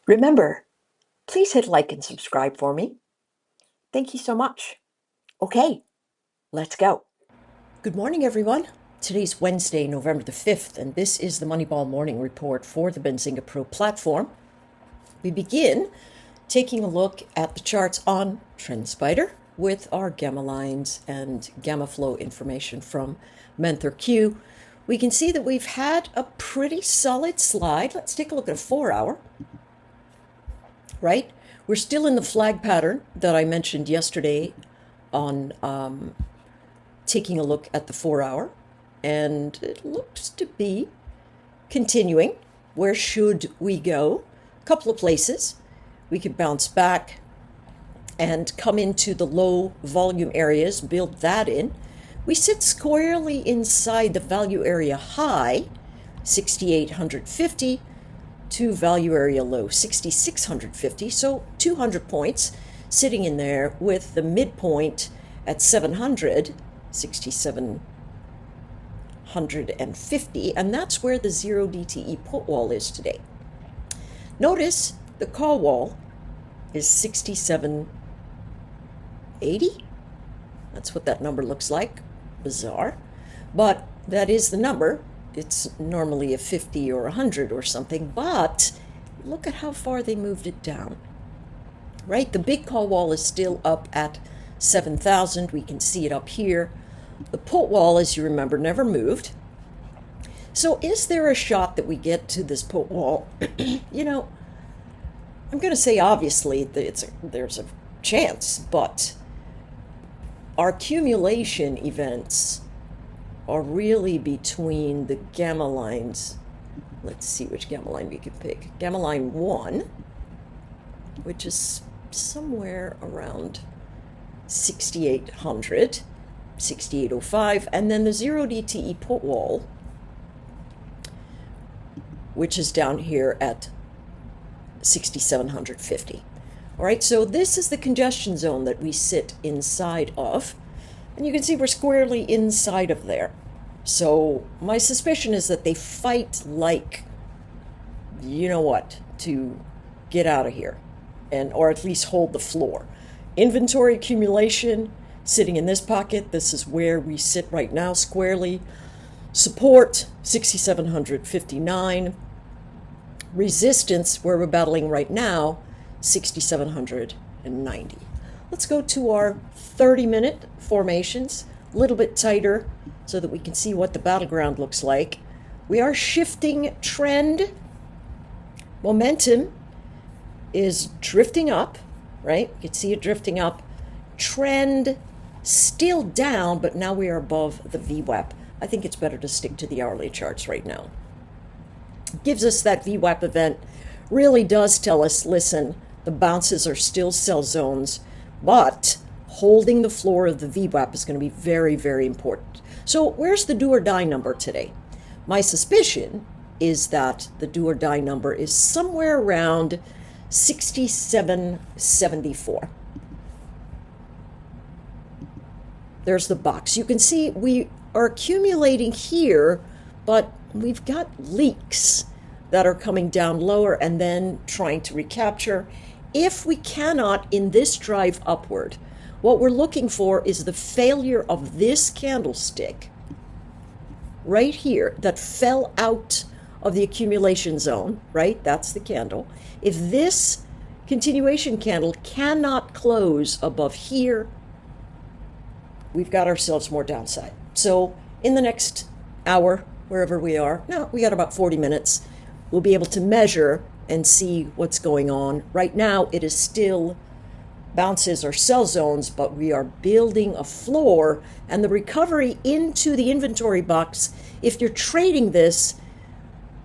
Remember, please hit like and subscribe for me. Thank you so much. Okay, let's go. Good morning, everyone. Today's Wednesday, November the 5th, and this is the Moneyball Morning Report for the Benzinga Pro platform. We begin taking a look at the charts on TrendSpider with our gamma lines and gamma flow information from MentorQ. We can see that we've had a pretty solid slide. Let's take a look at a 4-hour. Right? We're still in the flag pattern that I mentioned yesterday on taking a look at the 4-hour, and it looks to be continuing. Where should we go? A couple of places. We could bounce back and come into the low volume areas, build that in. We sit squarely inside the value area high, 6,850, to value area low, 6,650, so 200 points sitting in there with the midpoint at 700, 6,750, and that's where the 0 DTE put wall is today. Notice the call wall is 6,780. That's what that number looks like. Bizarre, but that is the number. It's normally a 50 or 100 or something, but look at how far they moved it down, right? The big call wall is still up at 7,000. We can see it up here. The put wall, as you remember, never moved. So is there a shot that we get to this put wall? You know, I'm going to say obviously that there's a chance, but our accumulation events are really between the gamma lines. Let's see which gamma line we can pick. Gamma line 1, which is somewhere around 6,800, 6,805, and then the 0 DTE put wall, which is down here at 6,750. All right, so this is the congestion zone that we sit inside of. And you can see we're squarely inside of there. So my suspicion is that they fight like, you know what, to get out of here, and or at least hold the floor. Inventory accumulation sitting in this pocket. This is where we sit right now, squarely. Support 6,759. Resistance, where we're battling right now, 6,790. Let's go to our 30-minute formations, a little bit tighter so that we can see what the battleground looks like. We are shifting trend. Momentum is drifting up, right? You can see it drifting up. Trend still down, but now we are above the VWAP. I think it's better to stick to the hourly charts right now. Gives us that VWAP event. Really does tell us, listen, the bounces are still sell zones, but holding the floor of the VWAP is going to be very, very important. So where's the do or die number today? My suspicion is that the do or die number is somewhere around 6,774. There's the box. You can see we are accumulating here, but we've got leaks that are coming down lower and then trying to recapture. If we cannot, in this drive upward, what we're looking for is the failure of this candlestick right here that fell out of the accumulation zone, right? That's the candle. If this continuation candle cannot close above here, we've got ourselves more downside. So in the next hour, wherever we are, now we got about 40 minutes, we'll be able to measure and see what's going on. Right now, it is still bounces or sell zones, but we are building a floor, and the recovery into the inventory box, if you're trading this,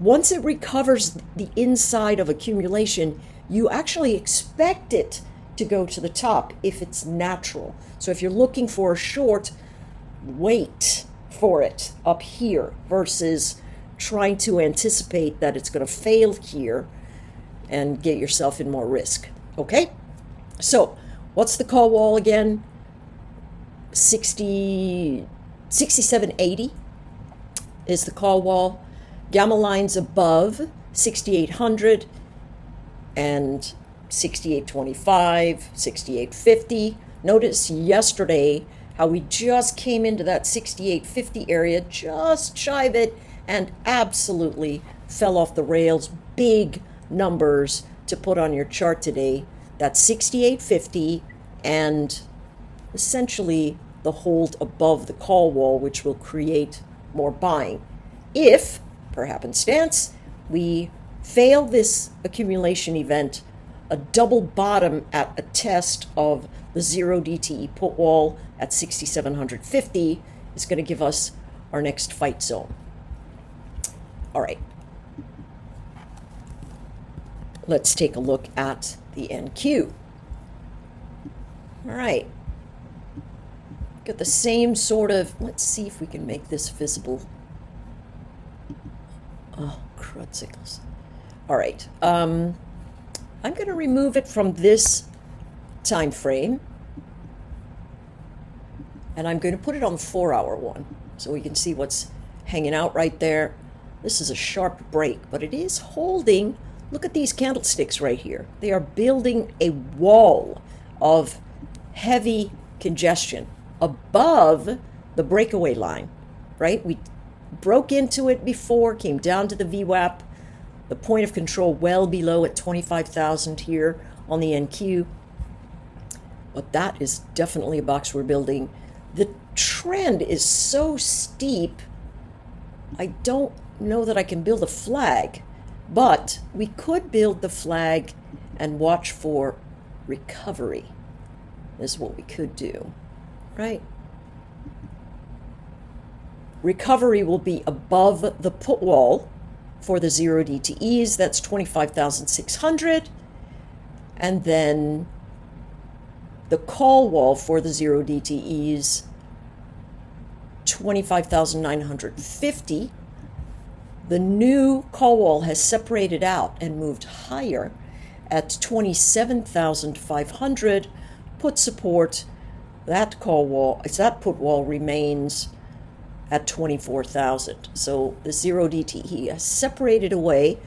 once it recovers the inside of accumulation, you actually expect it to go to the top if it's natural. So if you're looking for a short, wait for it up here versus trying to anticipate that it's going to fail here and get yourself in more risk. Okay? So, what's the call wall again? 6780 is the call wall. Gamma lines above 6,800. and 68.25, 68.50. Notice yesterday how we just came into that 68.50 area, just shy of it, and absolutely fell off the rails. Big numbers to put on your chart today. That's 68.50 and essentially the hold above the call wall, which will create more buying. If, per happenstance, we fail this accumulation event, a double bottom at a test of the 0 DTE put wall at 6,750 is going to give us our next fight zone. All right. Let's take a look at the NQ. All right. Got the same sort of, let's see if we can make this visible. Oh, crudzicles. All right. I'm going to remove it from this time frame, and I'm going to put it on the 4-hour one so we can see what's hanging out right there. This is a sharp break, but it is holding. Look at these candlesticks right here. They are building a wall of heavy congestion above the breakaway line, right? We broke into it before, came down to the VWAP, the point of control well below at 25,000 here on the NQ. But that is definitely a box we're building. The trend is so steep, I don't know that I can build a flag, but we could build the flag and watch for recovery is what we could do, right? Recovery will be above the put wall for the 0 DTEs. That's 25,600. And then the call wall for the 0 DTEs, 25,950. The new call wall has separated out and moved higher at 27,500. Put support, that call wall, that put wall remains at 24,000. So the 0 DTE has separated away.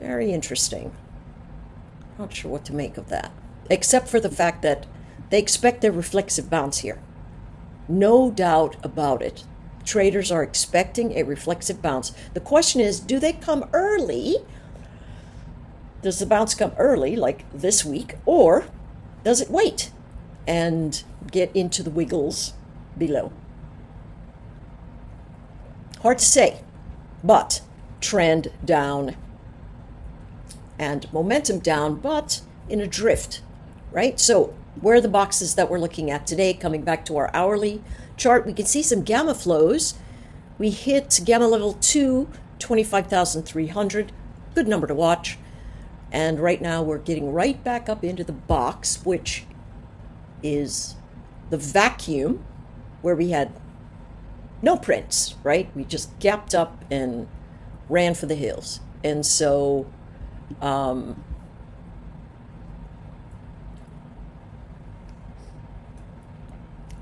Very interesting. Not sure what to make of that, except for the fact that they expect a reflexive bounce here. No doubt about it. Traders are expecting a reflexive bounce. The question is, do they come early? Does the bounce come early, like this week, or does it wait and get into the wiggles below? Hard to say, but trend down and momentum down, but in a drift, right? So where are the boxes that we're looking at today? Coming back to our hourly chart, we can see some gamma flows. We hit gamma level 2, 25,300. Good number to watch. And right now we're getting right back up into the box, which is the vacuum where we had no prints, right? We just gapped up and ran for the hills. And so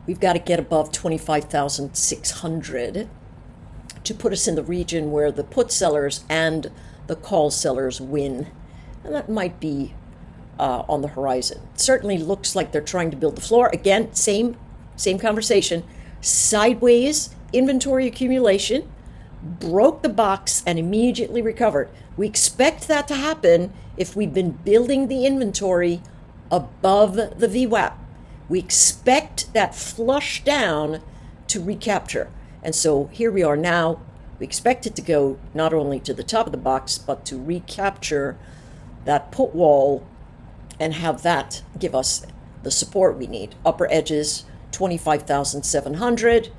we've got to get above 25,600 to put us in the region where the put sellers and the call sellers win. And that might be on the horizon. It certainly looks like they're trying to build the floor. Again, same conversation. Sideways inventory accumulation, broke the box and immediately recovered. We expect that to happen if we've been building the inventory above the VWAP. We expect that flush down to recapture. And so here we are now. We expect it to go not only to the top of the box, but to recapture that put wall and have that give us the support we need. Upper edges, 25,700.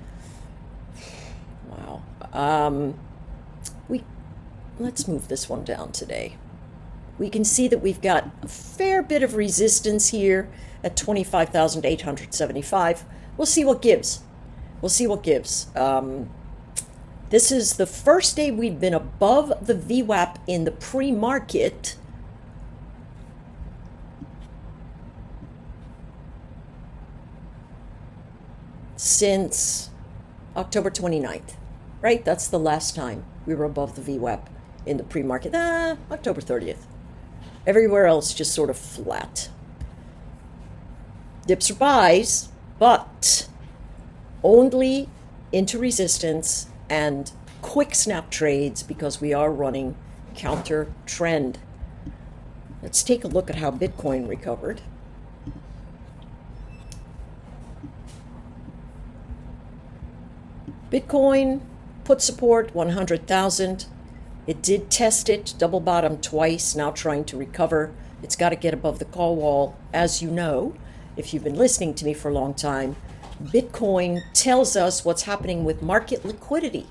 Wow. Let's move this one down today. We can see that we've got a fair bit of resistance here at 25,875. We'll see what gives. This is the first day we've been above the VWAP in the pre-market since October 29th, right? That's the last time we were above the VWAP in the pre-market. October 30th. Everywhere else just sort of flat. Dips are buys, but only into resistance and quick snap trades because we are running counter trend. Let's take a look at how Bitcoin recovered. Bitcoin put support 100,000. It did test it, double bottom twice, now trying to recover. It's got to get above the call wall. As you know, if you've been listening to me for a long time, Bitcoin tells us what's happening with market liquidity.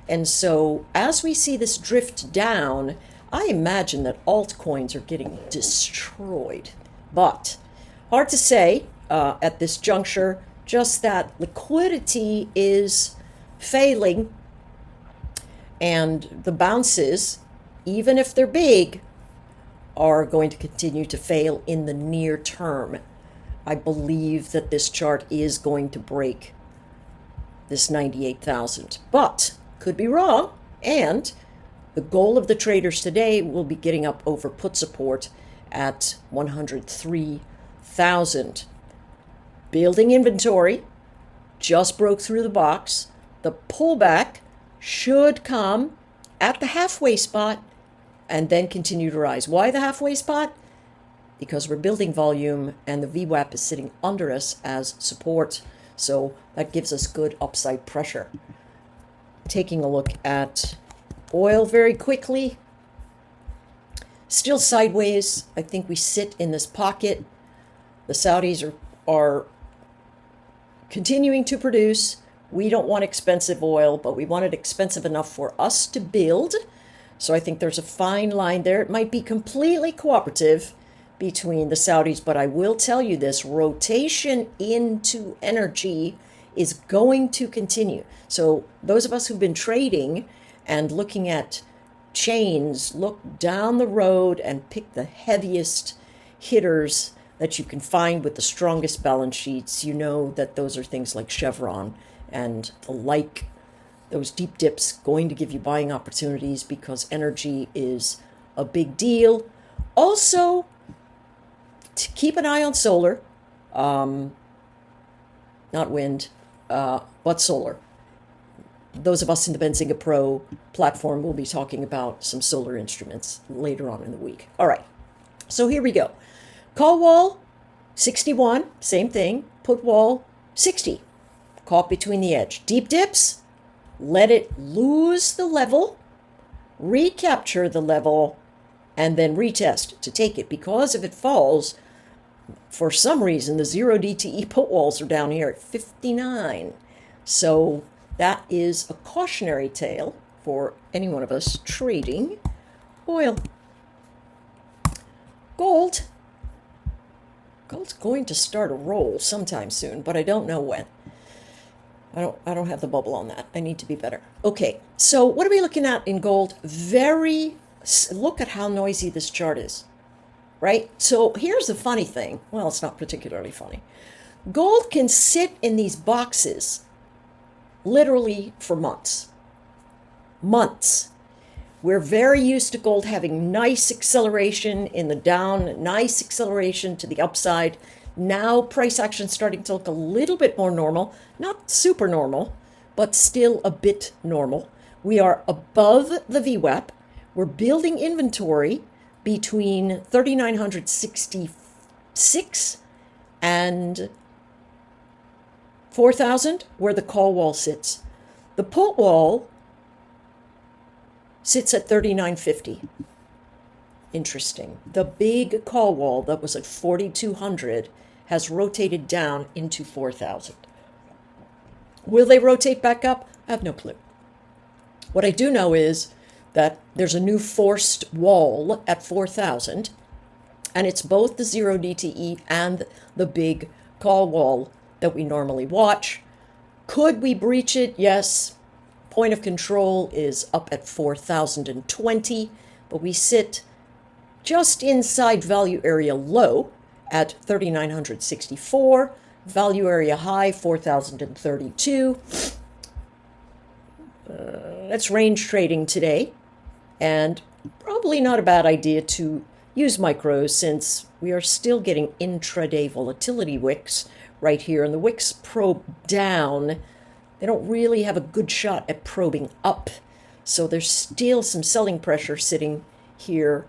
And so as we see this drift down, I imagine that altcoins are getting destroyed. But hard to say at this juncture, just that liquidity is failing, and the bounces, even if they're big, are going to continue to fail in the near term. I believe that this chart is going to break this 98,000, but could be wrong. And the goal of the traders today will be getting up over put support at 103,000. Building inventory, just broke through the box. The pullback should come at the halfway spot and then continue to rise. Why the halfway spot? Because we're building volume and the VWAP is sitting under us as support. So that gives us good upside pressure. Taking a look at oil very quickly. Still sideways. I think we sit in this pocket. The Saudis are continuing to produce. We don't want expensive oil, but we want it expensive enough for us to build. So I think there's a fine line there. It might be completely cooperative between the Saudis, but I will tell you this, rotation into energy is going to continue. So those of us who've been trading and looking at chains, look down the road and pick the heaviest hitters that you can find with the strongest balance sheets. You know that those are things like Chevron and the like. Those deep dips going to give you buying opportunities because energy is a big deal. Also, to keep an eye on solar, not wind, but solar. Those of us in the Benzinga Pro platform will be talking about some solar instruments later on in the week. All right, so here we go. Call wall, 61, same thing. Put wall, 60. Caught between the edge. Deep dips, let it lose the level, recapture the level, and then retest to take it. Because if it falls, for some reason, the 0 DTE put walls are down here at 59. So that is a cautionary tale for any one of us trading oil. Gold's going to start a roll sometime soon, but I don't know when. I don't have the bubble on that. I need to be better. Okay, so what are we looking at in gold? Look at how noisy this chart is, right? So here's the funny thing. Well, it's not particularly funny. Gold can sit in these boxes literally for months. Months. We're very used to gold having nice acceleration in the down, nice acceleration to the upside. Now price action starting to look a little bit more normal, not super normal, but still a bit normal. We are above the VWAP. We're building inventory between 3,966 and 4,000, where the call wall sits. The put wall sits at 3,950. Interesting. The big call wall that was at 4,200 has rotated down into 4,000. Will they rotate back up? I have no clue. What I do know is that there's a new forced wall at 4,000, and it's both the 0 DTE and the big call wall that we normally watch. Could we breach it? Yes. Point of control is up at 4,020, but we sit just inside value area low at 3,964, value area high 4,032. That's range trading today, and probably not a bad idea to use micros since we are still getting intraday volatility wicks right here. And the wicks probe down. They don't really have a good shot at probing up. So there's still some selling pressure sitting here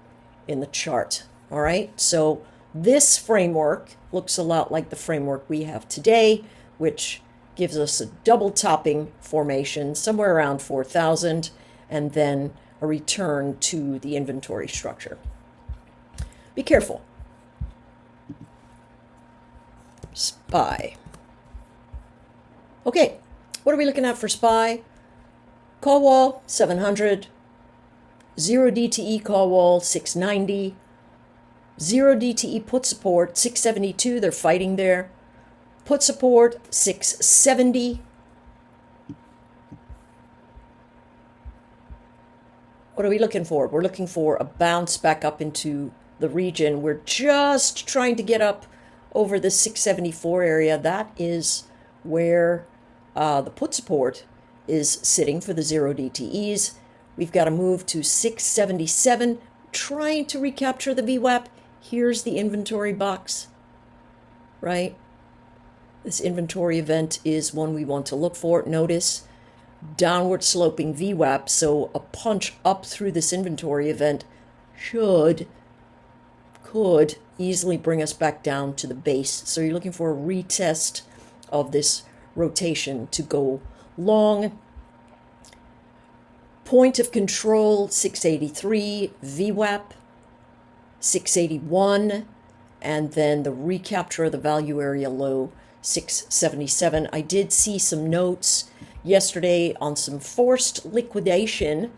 in the chart. All right, so this framework looks a lot like the framework we have today, which gives us a double topping formation somewhere around 4,000 and then a return to the inventory structure. Be careful. SPY. Okay, what are we looking at for SPY? Call wall 700, 0 DTE call wall 690, 0 DTE put support 672, they're fighting there. Put support 670. What are we looking for? We're looking for a bounce back up into the region. We're just trying to get up over the 674 area. That is where the put support is sitting for the 0 DTEs. We've got to move to 677, trying to recapture the VWAP. Here's the inventory box, right? This inventory event is one we want to look for. Notice downward sloping VWAP, so a punch up through this inventory event could easily bring us back down to the base. So you're looking for a retest of this rotation to go long. Point of control 683, VWAP 681, and then the recapture of the value area low 677. I did see some notes yesterday on some forced liquidation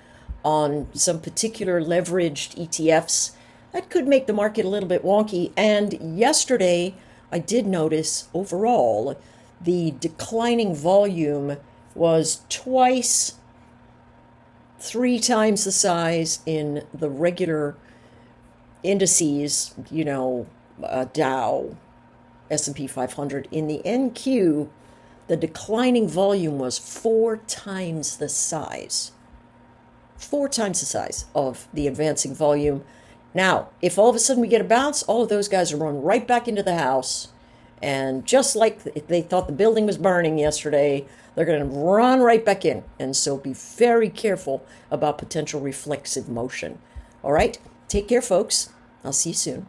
on some particular leveraged ETFs. That could make the market a little bit wonky. And yesterday, I did notice overall the declining volume was twice, 3 times the size in the regular indices, Dow, S&P 500. In the NQ, the declining volume was 4 times the size. 4 times the size of the advancing volume. Now, if all of a sudden we get a bounce, all of those guys are run right back into the house. And just like they thought the building was burning yesterday, they're going to run right back in. And so be very careful about potential reflexive motion. All right, take care, folks. I'll see you soon.